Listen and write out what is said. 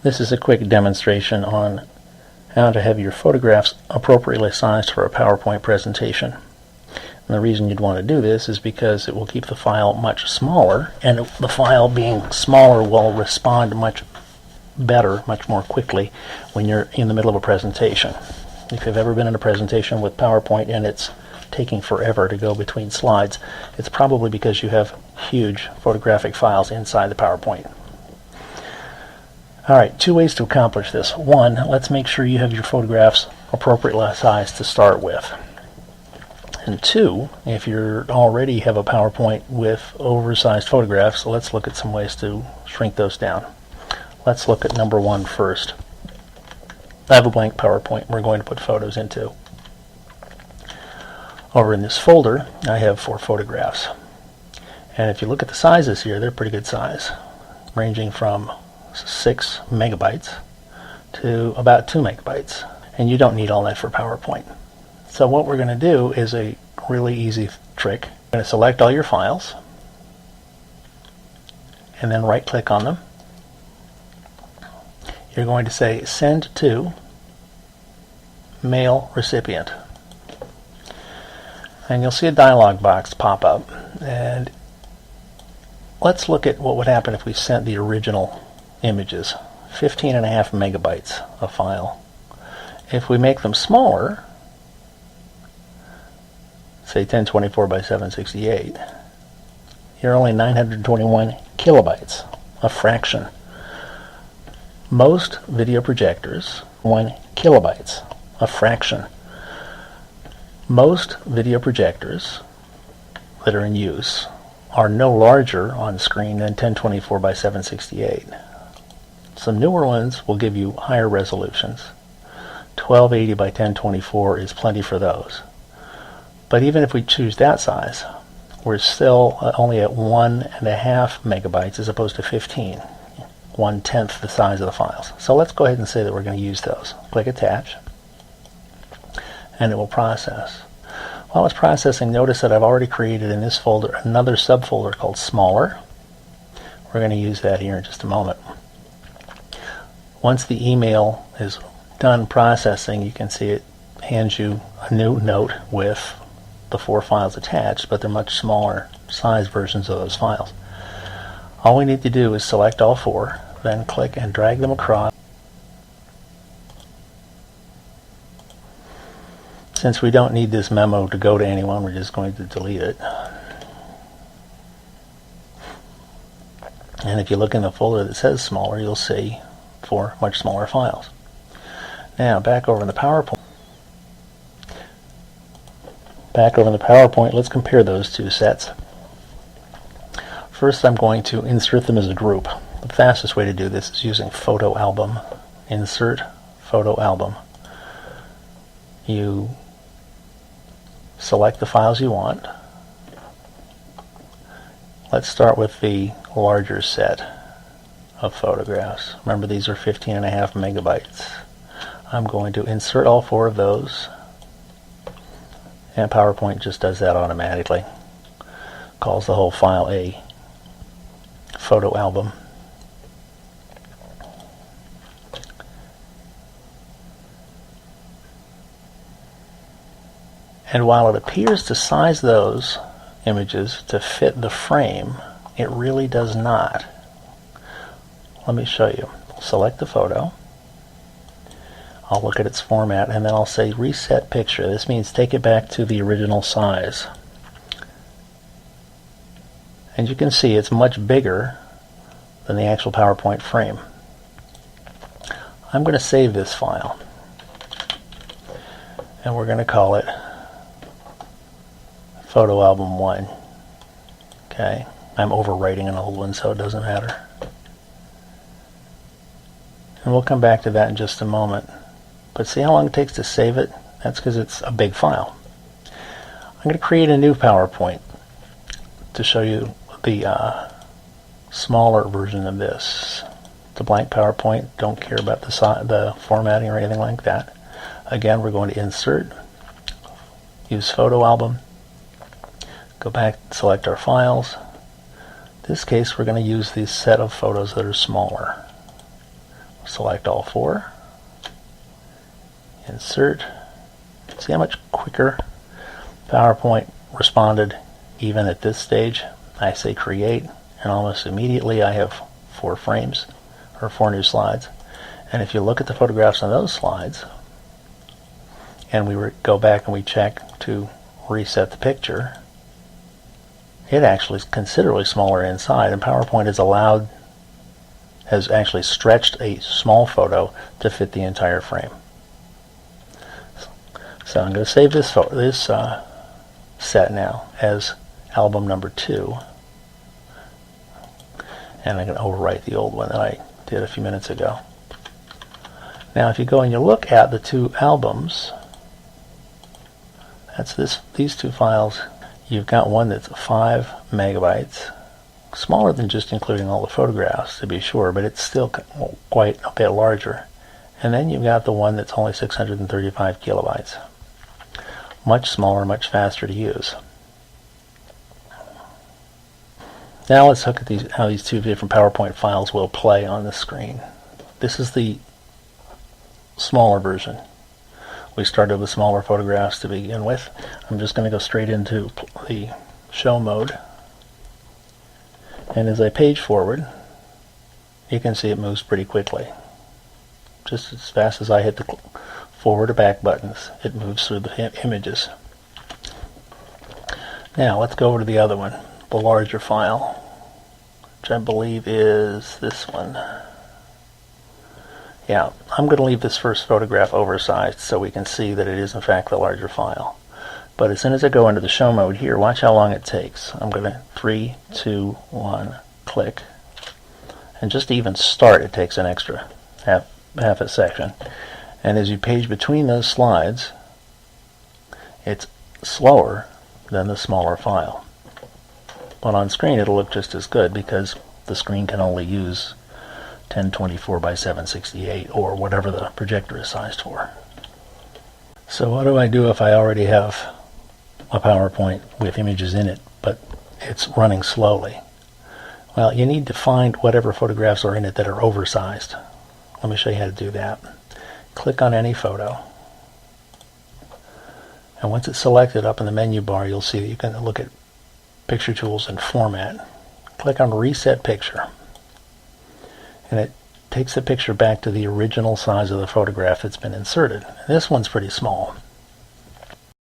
This is a quick demonstration on how to have your photographs appropriately sized for a PowerPoint presentation. And the reason you'd want to do this is because it will keep the file much smaller, and the file being smaller will respond much better, much more quickly when you're in the middle of a presentation. If you've ever been in a presentation with PowerPoint and it's taking forever to go between slides, it's probably because you have huge photographic files inside the PowerPoint. Alright, two ways to accomplish this. One, let's make sure you have your photographs appropriately sized to start with. And two, if you already have a PowerPoint with oversized photographs, let's look at some ways to shrink those down. Let's look at number one first. I have a blank PowerPoint we're going to put photos into. Over in this folder, I have 4 photographs. And if you look at the sizes here, they're pretty good size, ranging from 6 megabytes to about 2 megabytes. And you don't need all that for PowerPoint. So what we're going to do is a really easy trick. You're going to select all your files and then right click on them. You're going to say send to mail recipient. And you'll see a dialog box pop up. And let's look at what would happen if we sent the original images, 15.5 megabytes of file. If we make them smaller, say 1024 by 768, you're only 921 kilobytes, a fraction. Most video projectors, 1 kilobytes, a fraction. Most video projectors that are in use are no larger on screen than 1024 by 768. Some newer ones will give you higher resolutions. 1280 by 1024 is plenty for those. But even if we choose that size, we're still only at 1.5 megabytes as opposed to 15. 1/10 the size of the files. So let's go ahead and say that we're going to use those. Click Attach, and it will process. While it's processing, notice that I've already created in this folder another subfolder called Smaller. We're going to use that here in just a moment. Once the email is done processing, you can see it hands you a new note with the 4 files attached, but they're much smaller size versions of those files. All we need to do is select all 4, then click and drag them across. Since we don't need this memo to go to anyone, we're just going to delete it. And if you look in the folder that says Smaller, you'll see 4 much smaller files. Now back over in the PowerPoint. Let's compare those 2 sets. First, I'm going to insert them as a group. The fastest way to do this is using Photo Album. Insert Photo Album. You select the files you want. Let's start with the larger set of photographs. Remember, these are 15.5 megabytes. I'm going to insert all 4 of those, and PowerPoint just does that automatically. Calls the whole file a photo album. And while it appears to size those images to fit the frame, it really does not. Let me show you. Select the photo. I'll look at its format, and then I'll say Reset Picture. This means take it back to the original size. And you can see it's much bigger than the actual PowerPoint frame. I'm going to save this file, and we're going to call it Photo Album 1. Okay, I'm overwriting an old one, so it doesn't matter. And we'll come back to that in just a moment. But see how long it takes to save it? That's because it's a big file. I'm going to create a new PowerPoint to show you the smaller version of this. It's a blank PowerPoint. Don't care about the formatting or anything like that. Again, we're going to insert, use Photo Album, go back, select our files. In this case, we're going to use this set of photos that are smaller. select all four, insert. See how much quicker PowerPoint responded even at this stage? I say create, and almost immediately I have 4 frames, or 4 new slides. And if you look at the photographs on those slides, and we go back and we check to reset the picture, it actually is considerably smaller inside, and PowerPoint has actually stretched a small photo to fit the entire frame. So I'm going to save this set now as album number 2, and I'm going to overwrite the old one that I did a few minutes ago. Now if you go and you look at the 2 albums, that's these 2 files. You've got one that's 5 megabytes, smaller than just including all the photographs to be sure, but it's still quite a bit larger. And then you've got the one that's only 635 kilobytes. Much smaller, much faster to use. Now let's look at how these 2 different PowerPoint files will play on the screen. This is the smaller version. We started with smaller photographs to begin with. I'm just going to go straight into the show mode. And as I page forward, you can see it moves pretty quickly. Just as fast as I hit the forward or back buttons, it moves through the images. Now let's go over to the other one, the larger file, which I believe is this one. Yeah, I'm going to leave this first photograph oversized so we can see that it is in fact the larger file. But as soon as I go into the show mode here, watch how long it takes. I'm going to 3, 2, 1, click. And just to even start, it takes an extra half a section. And as you page between those slides, it's slower than the smaller file. But on screen it'll look just as good because the screen can only use 1024 by 768 or whatever the projector is sized for. So what do I do if I already have a PowerPoint with images in it but it's running slowly? Well, you need to find whatever photographs are in it that are oversized. Let me show you how to do that. Click on any photo, and once it's selected up in the menu bar, you'll see that you can look at Picture Tools and Format. Click on Reset Picture, and it takes the picture back to the original size of the photograph that's been inserted. This one's pretty small.